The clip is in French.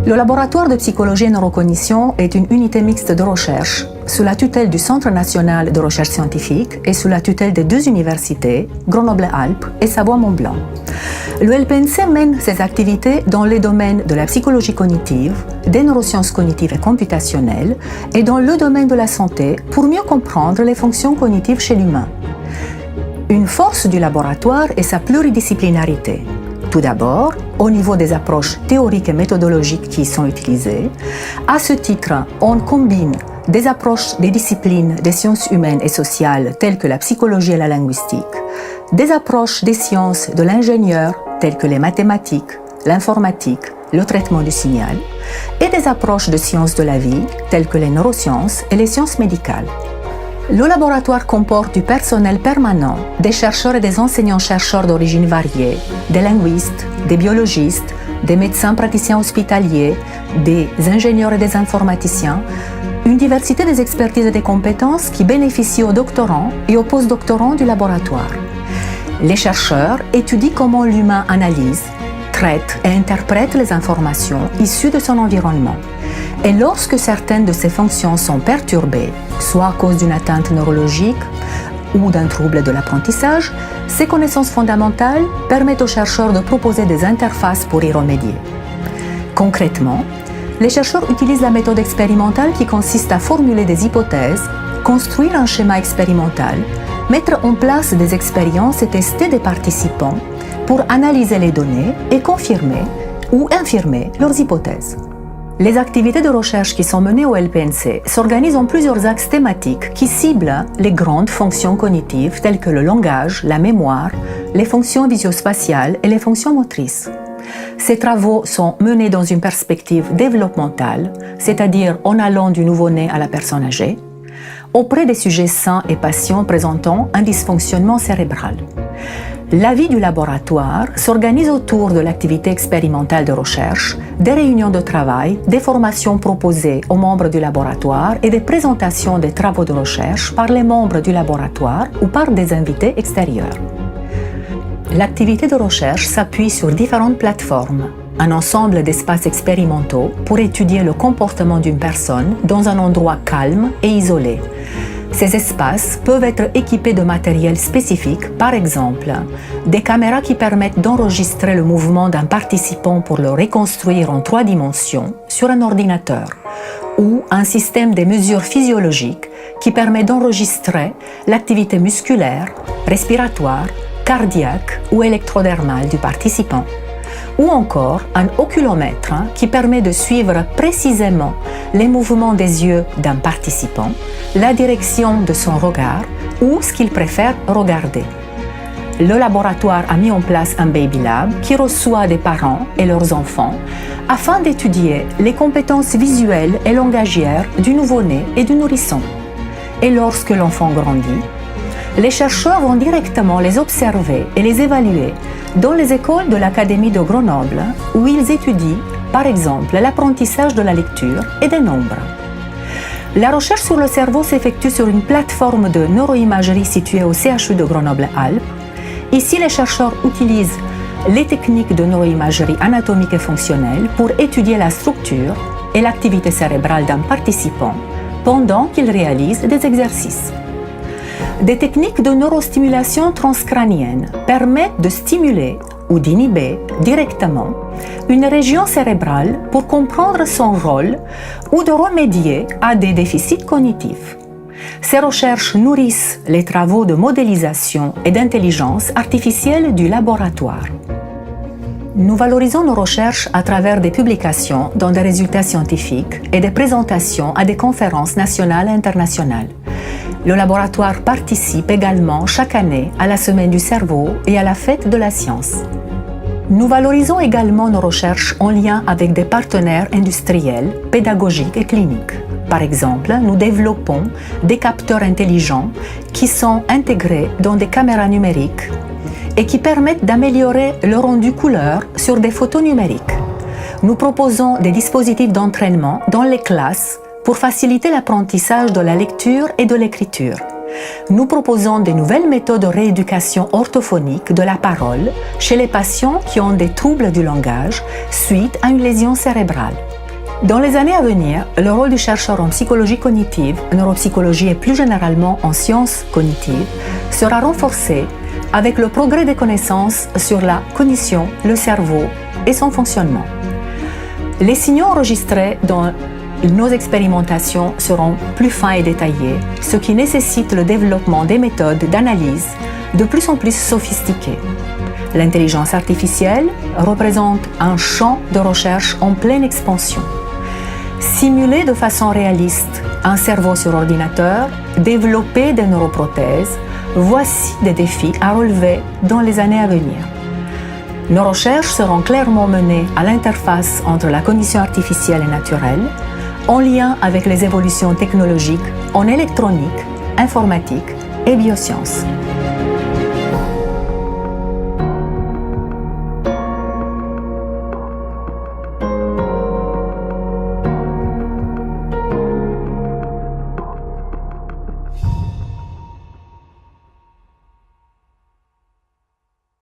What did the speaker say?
Le laboratoire de psychologie et neurocognition est une unité mixte de recherche sous la tutelle du Centre national de recherche scientifique et sous la tutelle des deux universités, Grenoble-Alpes et Savoie-Mont-Blanc. Le LPNC mène ses activités dans les domaines de la psychologie cognitive, des neurosciences cognitives et computationnelles et dans le domaine de la santé pour mieux comprendre les fonctions cognitives chez l'humain. Une force du laboratoire est sa pluridisciplinarité. Tout d'abord, au niveau des approches théoriques et méthodologiques qui y sont utilisées. À ce titre, on combine des approches des disciplines des sciences humaines et sociales telles que la psychologie et la linguistique, des approches des sciences de l'ingénieur telles que les mathématiques, l'informatique, le traitement du signal, et des approches de sciences de la vie telles que les neurosciences et les sciences médicales. Le laboratoire comporte du personnel permanent, des chercheurs et des enseignants-chercheurs d'origine variée, des linguistes, des biologistes, des médecins praticiens hospitaliers, des ingénieurs et des informaticiens, une diversité des expertises et des compétences qui bénéficient aux doctorants et aux postdoctorants du laboratoire. Les chercheurs étudient comment l'humain analyse, traite et interprète les informations issues de son environnement. Et lorsque certaines de ces fonctions sont perturbées, soit à cause d'une atteinte neurologique ou d'un trouble de l'apprentissage, ces connaissances fondamentales permettent aux chercheurs de proposer des interfaces pour y remédier. Concrètement, les chercheurs utilisent la méthode expérimentale qui consiste à formuler des hypothèses, construire un schéma expérimental, mettre en place des expériences et tester des participants pour analyser les données et confirmer ou infirmer leurs hypothèses. Les activités de recherche qui sont menées au LPNC s'organisent en plusieurs axes thématiques qui ciblent les grandes fonctions cognitives telles que le langage, la mémoire, les fonctions visio-spatiales et les fonctions motrices. Ces travaux sont menés dans une perspective développementale, c'est-à-dire en allant du nouveau-né à la personne âgée, auprès des sujets sains et patients présentant un dysfonctionnement cérébral. La vie du laboratoire s'organise autour de l'activité expérimentale de recherche, des réunions de travail, des formations proposées aux membres du laboratoire et des présentations des travaux de recherche par les membres du laboratoire ou par des invités extérieurs. L'activité de recherche s'appuie sur différentes plateformes, un ensemble d'espaces expérimentaux pour étudier le comportement d'une personne dans un endroit calme et isolé. Ces espaces peuvent être équipés de matériel spécifique, par exemple, des caméras qui permettent d'enregistrer le mouvement d'un participant pour le reconstruire en 3 dimensions sur un ordinateur, ou un système de mesures physiologiques qui permet d'enregistrer l'activité musculaire, respiratoire, cardiaque ou électrodermale du participant, ou encore un oculomètre qui permet de suivre précisément les mouvements des yeux d'un participant, la direction de son regard ou ce qu'il préfère regarder. Le laboratoire a mis en place un Baby Lab qui reçoit des parents et leurs enfants afin d'étudier les compétences visuelles et langagières du nouveau-né et du nourrisson. Et lorsque l'enfant grandit, les chercheurs vont directement les observer et les évaluer dans les écoles de l'Académie de Grenoble où ils étudient, par exemple, l'apprentissage de la lecture et des nombres. La recherche sur le cerveau s'effectue sur une plateforme de neuroimagerie située au CHU de Grenoble-Alpes. Ici, les chercheurs utilisent les techniques de neuroimagerie anatomique et fonctionnelle pour étudier la structure et l'activité cérébrale d'un participant pendant qu'il réalise des exercices. Des techniques de neurostimulation transcrânienne permettent de stimuler ou d'inhiber directement une région cérébrale pour comprendre son rôle ou de remédier à des déficits cognitifs. Ces recherches nourrissent les travaux de modélisation et d'intelligence artificielle du laboratoire. Nous valorisons nos recherches à travers des publications dans des résultats scientifiques et des présentations à des conférences nationales et internationales. Le laboratoire participe également chaque année à la Semaine du cerveau et à la Fête de la science. Nous valorisons également nos recherches en lien avec des partenaires industriels, pédagogiques et cliniques. Par exemple, nous développons des capteurs intelligents qui sont intégrés dans des caméras numériques et qui permettent d'améliorer le rendu couleur sur des photos numériques. Nous proposons des dispositifs d'entraînement dans les classes pour faciliter l'apprentissage de la lecture et de l'écriture. Nous proposons de nouvelles méthodes de rééducation orthophonique de la parole chez les patients qui ont des troubles du langage suite à une lésion cérébrale. Dans les années à venir, le rôle du chercheur en psychologie cognitive, neuropsychologie et plus généralement en sciences cognitives sera renforcé avec le progrès des connaissances sur la cognition, le cerveau et son fonctionnement. Les signaux enregistrés dans nos expérimentations seront plus fins et détaillés, ce qui nécessite le développement des méthodes d'analyse de plus en plus sophistiquées. L'intelligence artificielle représente un champ de recherche en pleine expansion. Simuler de façon réaliste un cerveau sur ordinateur, développer des neuroprothèses, voici des défis à relever dans les années à venir. Nos recherches seront clairement menées à l'interface entre la cognition artificielle et naturelle, en lien avec les évolutions technologiques en électronique, informatique et biosciences.